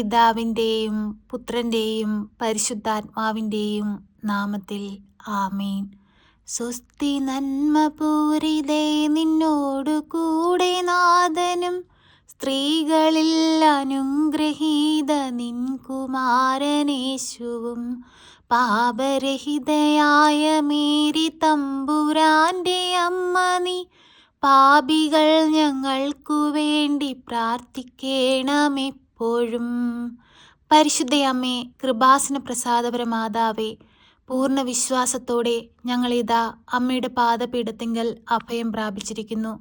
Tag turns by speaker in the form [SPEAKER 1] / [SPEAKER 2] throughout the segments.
[SPEAKER 1] പിതാവിൻ്റെയും പുത്രൻ്റെയും പരിശുദ്ധാത്മാവിൻ്റെയും നാമത്തിൽ ആമേൻ. സ്വസ്തി നന്മപൂരിതേ നിന്നോടു കൂടെ നാഥനും സ്ത്രീകളിൽ അനുഗ്രഹീത നിൻ കുമാരനേശുവും പാപരഹിതയായ മേരി തമ്പുരാൻ്റെ അമ്മ നീ പാപികൾ ഞങ്ങൾക്കു വേണ്ടി പ്രാർത്ഥിക്കണമെപ്പോഴും. പരിശുദ്ധയമ്മേ, കൃപാസന പ്രസാദപര മാതാവേ, പൂർണ്ണ വിശ്വാസത്തോടെ ഞങ്ങളിതാ അമ്മയുടെ പാദപീഠത്തിങ്കൽ അഭയം പ്രാപിച്ചിരിക്കുന്നു.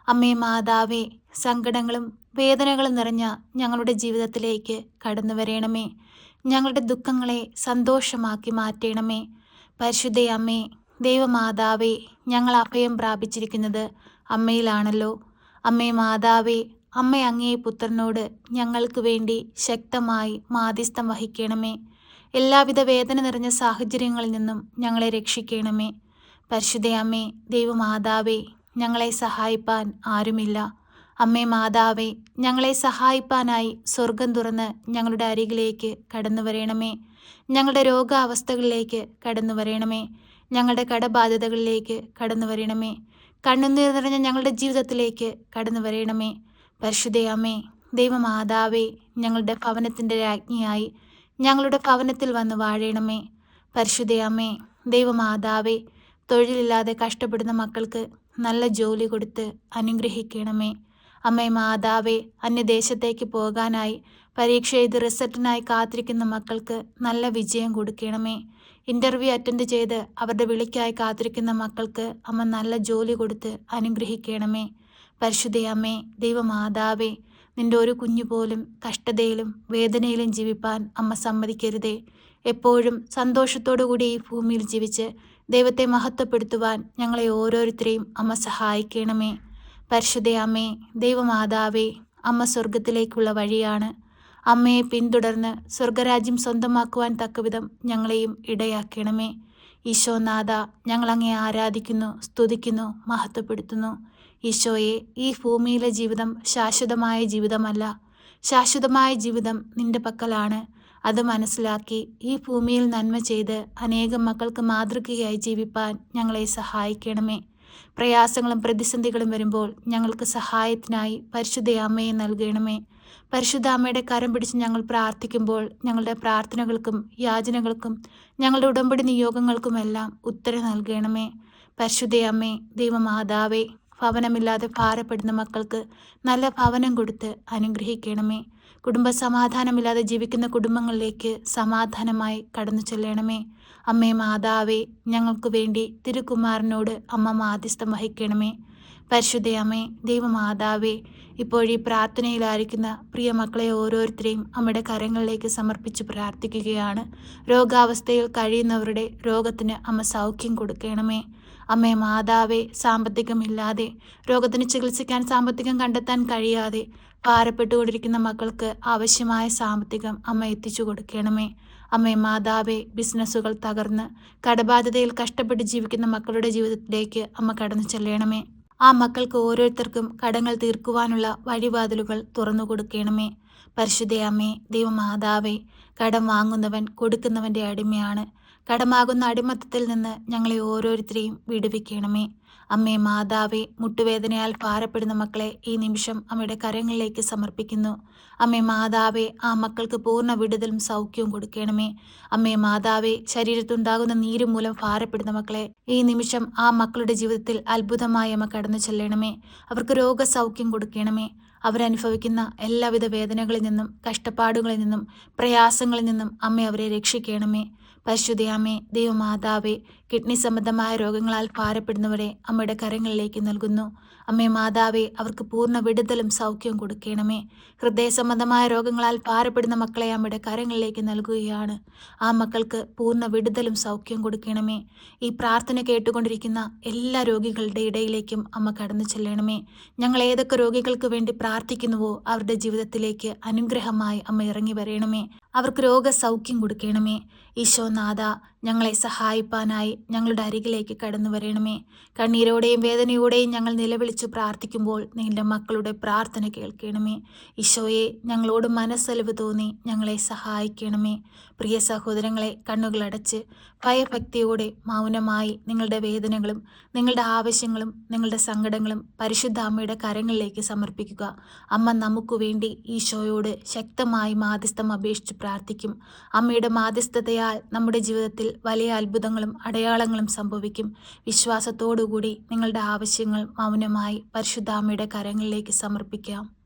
[SPEAKER 1] അമ്മേ മാതാവേ, സങ്കടങ്ങളും വേദനകളും നിറഞ്ഞ ഞങ്ങളുടെ ജീവിതത്തിലേക്ക് കടന്നു വരണമേ. ഞങ്ങളുടെ ദുഃഖങ്ങളെ സന്തോഷമാക്കി മാറ്റണമേ. പരിശുദ്ധയമ്മേ, ദൈവമാതാവേ, ഞങ്ങൾ അഭയം പ്രാപിച്ചിരിക്കുന്നത് അമ്മയിലാണല്ലോ. അമ്മേ മാതാവേ, അമ്മ അങ്ങേ പുത്രനോട് ഞങ്ങൾക്ക് വേണ്ടി ശക്തമായി മാധ്യസ്ഥം വഹിക്കണമേ. എല്ലാവിധ വേദന നിറഞ്ഞ സാഹചര്യങ്ങളിൽ നിന്നും ഞങ്ങളെ രക്ഷിക്കണമേ. പരിശുദ്ധയമ്മേ, ദൈവമാതാവേ, ഞങ്ങളെ സഹായിപ്പാൻ ആരുമില്ല. അമ്മേ മാതാവേ, ഞങ്ങളെ സഹായിപ്പാനായി സ്വർഗം തുറന്ന് ഞങ്ങളുടെ അരികിലേക്ക് കടന്നു വരണമേ. ഞങ്ങളുടെ രോഗാവസ്ഥകളിലേക്ക് കടന്നു വരണമേ. ഞങ്ങളുടെ കടബാധ്യതകളിലേക്ക് കടന്നു വരണമേ. കണ്ണുനീർ നിറഞ്ഞ ഞങ്ങളുടെ ജീവിതത്തിലേക്ക് കടന്നു വരണമേ. പരിശുദ്ധയമ്മേ, ദൈവമാതാവേ, ഞങ്ങളുടെ ഭവനത്തിൻ്റെ രാജ്ഞിയായി ഞങ്ങളുടെ ഭവനത്തിൽ വന്ന് വാഴണമേ. പരിശുദ്ധയമ്മേ, ദൈവമാതാവേ, തൊഴിലില്ലാതെ കഷ്ടപ്പെടുന്ന മക്കൾക്ക് നല്ല ജോലി കൊടുത്ത് അനുഗ്രഹിക്കണമേ. അമ്മേ മാതാവേ, അന്യദേശത്തേക്ക് പോകാനായി പരീക്ഷ എഴുതി റിസൾട്ടിനായി കാത്തിരിക്കുന്ന മക്കൾക്ക് നല്ല വിജയം കൊടുക്കണമേ. ഇൻ്റർവ്യൂ അറ്റൻഡ് ചെയ്ത് അവരുടെ വിളിക്കായി കാത്തിരിക്കുന്ന മക്കൾക്ക് അമ്മ നല്ല ജോലി കൊടുത്ത് അനുഗ്രഹിക്കണമേ. പരിശുദ്ധയമ്മേ, ദൈവമാതാവേ, നിൻ്റെ ഒരു കുഞ്ഞു പോലും കഷ്ടതയിലും വേദനയിലും ജീവിപ്പാൻ അമ്മ സമ്മതിക്കരുതേ. എപ്പോഴും സന്തോഷത്തോടു കൂടി ഈ ഭൂമിയിൽ ജീവിച്ച് ദൈവത്തെ മഹത്വപ്പെടുത്തുവാൻ ഞങ്ങളെ ഓരോരുത്തരെയും അമ്മ സഹായിക്കണമേ. പരിശുദ്ധയമ്മേ, ദൈവമാതാവേ, അമ്മ സ്വർഗത്തിലേക്കുള്ള വഴിയാണ്. അമ്മയെ പിന്തുടർന്ന് സ്വർഗരാജ്യം സ്വന്തമാക്കുവാൻ തക്കവിധം ഞങ്ങളെയും ഇടയാക്കണമേ. ഈശോനാഥ, ഞങ്ങളങ്ങേ ആരാധിക്കുന്നു, സ്തുതിക്കുന്നു, മഹത്വപ്പെടുത്തുന്നു. ഈശോയെ, ഈ ഭൂമിയിലെ ജീവിതം ശാശ്വതമായ ജീവിതമല്ല. ശാശ്വതമായ ജീവിതം നിന്റെ പക്കലാണ്. അത് മനസ്സിലാക്കി ഈ ഭൂമിയിൽ നന്മ ചെയ്ത് അനേകം മക്കൾക്ക് മാതൃകയായി ജീവിപ്പാൻ ഞങ്ങളെ സഹായിക്കണമേ. പ്രയാസങ്ങളും പ്രതിസന്ധികളും വരുമ്പോൾ ഞങ്ങൾക്ക് സഹായത്തിനായി പരിശുദ്ധ അമ്മയെ നൽകണമേ. പരിശുദ്ധ അമ്മയുടെ കരം പിടിച്ച് ഞങ്ങൾ പ്രാർത്ഥിക്കുമ്പോൾ ഞങ്ങളുടെ പ്രാർത്ഥനകൾക്കും യാചനകൾക്കും ഞങ്ങളുടെ ഉടമ്പടി നിയോഗങ്ങൾക്കുമെല്ലാം ഉത്തരം നൽകണമേ. പരിശുദ്ധ അമ്മേ, ദൈവമാതാവേ, ഭവനമില്ലാതെ ഭാരപ്പെടുന്ന മക്കൾക്ക് നല്ല ഭവനം കൊടുത്ത് അനുഗ്രഹിക്കണമേ. കുടുംബ സമാധാനമില്ലാതെ ജീവിക്കുന്ന കുടുംബങ്ങളിലേക്ക് സമാധാനമായി കടന്നു ചെല്ലണമേ. അമ്മേ മാതാവേ, ഞങ്ങൾക്ക് വേണ്ടി തിരുക്കുമാരനോട് അമ്മ മാധ്യസ്ഥം വഹിക്കണമേ. പരിശുദ്ധയമ്മേ, ദൈവമാതാവേ, ഇപ്പോഴീ പ്രാർത്ഥനയിലായിരിക്കുന്ന പ്രിയ മക്കളെ ഓരോരുത്തരെയും അമ്മയുടെ കരങ്ങളിലേക്ക് സമർപ്പിച്ച് പ്രാർത്ഥിക്കുകയാണ്. രോഗാവസ്ഥയിൽ കഴിയുന്നവരുടെ രോഗത്തിന് അമ്മ സൗഖ്യം കൊടുക്കണമേ. അമ്മേ മാതാവേ, സാമ്പത്തികമില്ലാതെ രോഗത്തിന് ചികിത്സിക്കാൻ സാമ്പത്തികം കണ്ടെത്താൻ കഴിയാതെ ഭാരപ്പെട്ടുകൊണ്ടിരിക്കുന്ന മക്കൾക്ക് ആവശ്യമായ സാമ്പത്തികം അമ്മ എത്തിച്ചു കൊടുക്കണമേ. അമ്മേ മാതാവേ, ബിസിനസ്സുകൾ തകർന്ന് കടബാധ്യതയിൽ കഷ്ടപ്പെട്ട് ജീവിക്കുന്ന മക്കളുടെ ജീവിതത്തിലേക്ക് അമ്മ കടന്നു ചെല്ലണമേ. ആ മക്കൾക്ക് ഓരോരുത്തർക്കും കടങ്ങൾ തീർക്കുവാനുള്ള വഴിവാതിലുകൾ തുറന്നു കൊടുക്കണമേ. പരിശുദ്ധയമ്മേ, ദൈവമാതാവേ, കടം വാങ്ങുന്നവൻ കൊടുക്കുന്നവൻ്റെ അടിമയാണ്. കടമാകുന്ന അടിമത്തത്തിൽ നിന്ന് ഞങ്ങളെ ഓരോരുത്തരെയും വിടുവിക്കണമേ. അമ്മേ മാതാവേ, മുട്ടുവേദനയാൽ ഭാരപ്പെടുന്ന മക്കളെ ഈ നിമിഷം അമ്മയുടെ കരങ്ങളിലേക്ക് സമർപ്പിക്കുന്നു. അമ്മേ മാതാവേ, ആ മക്കൾക്ക് പൂർണ്ണ വിടുതലും സൗഖ്യവും കൊടുക്കണമേ. അമ്മേ മാതാവേ, ശരീരത്തുണ്ടാകുന്ന നീര് മൂലം ഭാരപ്പെടുന്ന മക്കളെ ഈ നിമിഷം ആ മക്കളുടെ ജീവിതത്തിൽ അത്ഭുതമായി അമ്മ കടന്നു ചെല്ലണമേ. അവർക്ക് രോഗസൗഖ്യം കൊടുക്കണമേ. അവരനുഭവിക്കുന്ന എല്ലാവിധ വേദനകളിൽ നിന്നും കഷ്ടപ്പാടുകളിൽ നിന്നും പ്രയാസങ്ങളിൽ നിന്നും അമ്മ അവരെ രക്ഷിക്കണമേ. പരിശുദ്ധയമ്മേ, ദൈവമാതാവേ, കിഡ്നി സംബന്ധമായ രോഗങ്ങളാൽ ഭാരപ്പെടുന്നവരെ അമ്മയുടെ കരങ്ങളിലേക്ക് നൽകുന്നു. അമ്മേ മാതാവേ, അവർക്ക് പൂർണ്ണ വിടുതലും സൗഖ്യവും കൊടുക്കണമേ. ഹൃദയ സംബന്ധമായ രോഗങ്ങളാൽ ഭാരപ്പെടുന്ന മക്കളെ അമ്മയുടെ കരങ്ങളിലേക്ക് നൽകുകയാണ്. ആ മക്കൾക്ക് പൂർണ്ണ വിടുതലും സൗഖ്യം കൊടുക്കണമേ. ഈ പ്രാർത്ഥന കേട്ടുകൊണ്ടിരിക്കുന്ന എല്ലാ രോഗികളുടെ ഇടയിലേക്കും അമ്മ കടന്നു ചെല്ലണമേ. ഞങ്ങൾ ഏതൊക്കെ രോഗികൾക്ക് വേണ്ടി പ്രാർത്ഥിക്കുന്നുവോ അവരുടെ ജീവിതത്തിലേക്ക് അനുഗ്രഹമായി അമ്മ ഇറങ്ങി വരണമേ. അവർക്ക് രോഗസൗഖ്യം കൊടുക്കണമേ. ഈശോനാഥ, ഞങ്ങളെ സഹായിപ്പാനായി ഞങ്ങളുടെ അരികിലേക്ക് കടന്നു വരണമേ. കണ്ണീരോടെയും വേദനയോടെയും ഞങ്ങൾ നിലവിളിച്ചു പ്രാർത്ഥിക്കുമ്പോൾ നിന്റെ മക്കളുടെ പ്രാർത്ഥന കേൾക്കണമേ. ഈശോയെ, ഞങ്ങളോട് മനസ്സലിവ് തോന്നി ഞങ്ങളെ സഹായിക്കണമേ. പ്രിയ സഹോദരങ്ങളെ, കണ്ണുകളടച്ച് ഭയഭക്തിയോടെ മൗനമായി നിങ്ങളുടെ വേദനകളും നിങ്ങളുടെ ആവശ്യങ്ങളും നിങ്ങളുടെ സങ്കടങ്ങളും പരിശുദ്ധ അമ്മയുടെ കരങ്ങളിലേക്ക് സമർപ്പിക്കുക. അമ്മ നമുക്ക് വേണ്ടി ഈശോയോട് ശക്തമായി മാധ്യസ്ഥം അപേക്ഷിച്ച് പ്രാർത്ഥിക്കും. അമ്മയുടെ മാധ്യസ്ഥതയാൽ നമ്മുടെ ജീവിതത്തിൽ വലിയ അത്ഭുതങ്ങളും അടയാളങ്ങളും സംഭവിക്കും. വിശ്വാസത്തോടുകൂടി നിങ്ങളുടെ ആവശ്യങ്ങൾ മൗനമായി പരിശുദ്ധ അമ്മയുടെ കരങ്ങളിലേക്ക് സമർപ്പിക്കാം.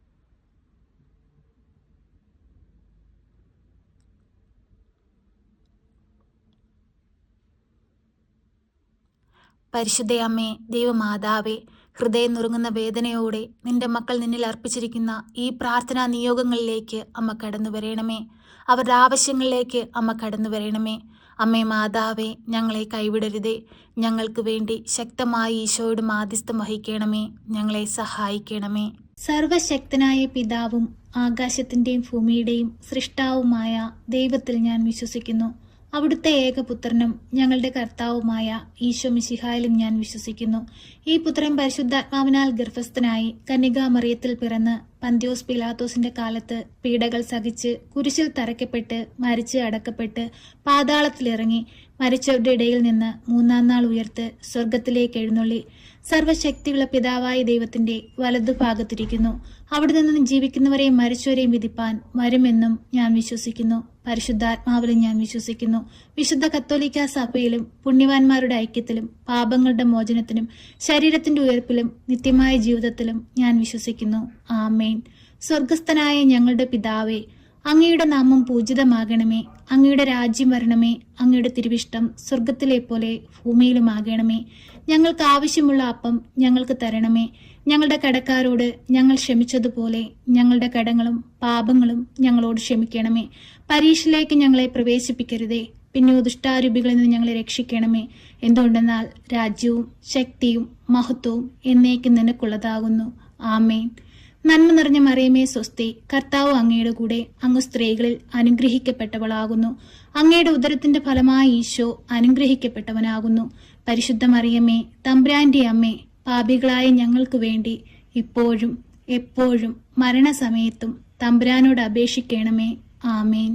[SPEAKER 1] പരിശുദ്ധയമ്മേ, ദൈവമാതാവേ, ഹൃദയം നുറുങ്ങുന്ന വേദനയോടെ നിന്റെ മക്കൾ നിന്നിൽ അർപ്പിച്ചിരിക്കുന്ന ഈ പ്രാർത്ഥനാ നിയോഗങ്ങളിലേക്ക് അമ്മ കടന്നു വരണമേ. അവരുടെ ആവശ്യങ്ങളിലേക്ക് അമ്മ കടന്നു വരണമേ. അമ്മേ മാതാവേ, ഞങ്ങളെ കൈവിടരുതേ. ഞങ്ങൾക്ക് വേണ്ടി ശക്തമായി ഈശോയോട് മാധ്യസ്ഥം വഹിക്കണമേ. ഞങ്ങളെ സഹായിക്കണമേ. സർവശക്തനായ പിതാവും ആകാശത്തിൻ്റെയും ഭൂമിയുടെയും സൃഷ്ടാവുമായ ദൈവത്തിൽ ഞാൻ വിശ്വസിക്കുന്നു. അവിടുത്തെ ഏകപുത്രനും ഞങ്ങളുടെ കർത്താവുമായ ഈശോ മിശിഹായിലും ഞാൻ വിശ്വസിക്കുന്നു. ഈ പുത്രൻ പരിശുദ്ധാത്മാവിനാൽ ഗർഭസ്ഥനായി കന്യകാമറിയത്തിൽ പിറന്ന് പന്ത്യോസ് പിലാത്തോസിന്റെ കാലത്ത് പീഡകൾ സഹിച്ച് കുരിശിൽ തറയ്ക്കപ്പെട്ട് മരിച്ച് അടക്കപ്പെട്ട് പാതാളത്തിലിറങ്ങി മരിച്ചവരുടെ ഇടയിൽ നിന്ന് മൂന്നാം നാൾ ഉയർത്ത് സ്വർഗത്തിലേക്ക് എഴുന്നള്ളി സർവശക്തിയുള്ള പിതാവായ ദൈവത്തിന്റെ വലതുഭാഗത്തിരിക്കുന്നു. അവിടെ നിന്ന് ജീവിക്കുന്നവരെയും മരിച്ചവരെയും വിധിപ്പാൻ വരുമെന്നും ഞാൻ വിശ്വസിക്കുന്നു. പരിശുദ്ധാത്മാവിലും ഞാൻ വിശ്വസിക്കുന്നു. വിശുദ്ധ കത്തോലിക്ക സഭയിലും പുണ്യവാന്മാരുടെ ഐക്യത്തിലും പാപങ്ങളുടെ മോചനത്തിനും ശരീരത്തിന്റെ ഉയർപ്പിലും നിത്യമായ ജീവിതത്തിലും ഞാൻ വിശ്വസിക്കുന്നു. ആമേൻ. സ്വർഗസ്ഥനായ ഞങ്ങളുടെ പിതാവേ, അങ്ങയുടെ നാമം പൂജിതമാകണമേ. അങ്ങയുടെ രാജ്യം വരണമേ. അങ്ങയുടെ തിരുവിഷ്ടം സ്വർഗത്തിലെ പോലെ ഭൂമിയിലുമാകണമേ. ഞങ്ങൾക്ക് ആവശ്യമുള്ള അപ്പം ഞങ്ങൾക്ക് തരണമേ. ഞങ്ങളുടെ കടക്കാരോട് ഞങ്ങൾ ക്ഷമിച്ചതുപോലെ ഞങ്ങളുടെ കടങ്ങളും പാപങ്ങളും ഞങ്ങളോട് ക്ഷമിക്കണമേ. പരീക്ഷയിലേക്ക് ഞങ്ങളെ പ്രവേശിപ്പിക്കരുതേ, പിന്നെ ദുഷ്ടാരൂപികളിൽ നിന്ന് ഞങ്ങളെ രക്ഷിക്കണമേ. എന്തുകൊണ്ടെന്നാൽ രാജ്യവും ശക്തിയും മഹത്വവും എന്നേക്കും നിനക്കുള്ളതാകുന്നു. ആമേൻ. നന്മ നിറഞ്ഞ മറിയമേ സ്വസ്തി, കർത്താവ് അങ്ങയുടെ കൂടെ, അങ്ങ് സ്ത്രീകളിൽ അനുഗ്രഹിക്കപ്പെട്ടവളാകുന്നു. അങ്ങയുടെ ഉദരത്തിന്റെ ഫലമായി ഈശോ അനുഗ്രഹിക്കപ്പെട്ടവനാകുന്നു. പരിശുദ്ധ മറിയമേ, തമ്പുരാന്റെ അമ്മേ, പാപികളായ ഞങ്ങൾക്ക് വേണ്ടി ഇപ്പോഴും എപ്പോഴും മരണസമയത്തും തമ്പുരാനോട് അപേക്ഷിക്കണമേ. ആമേൻ.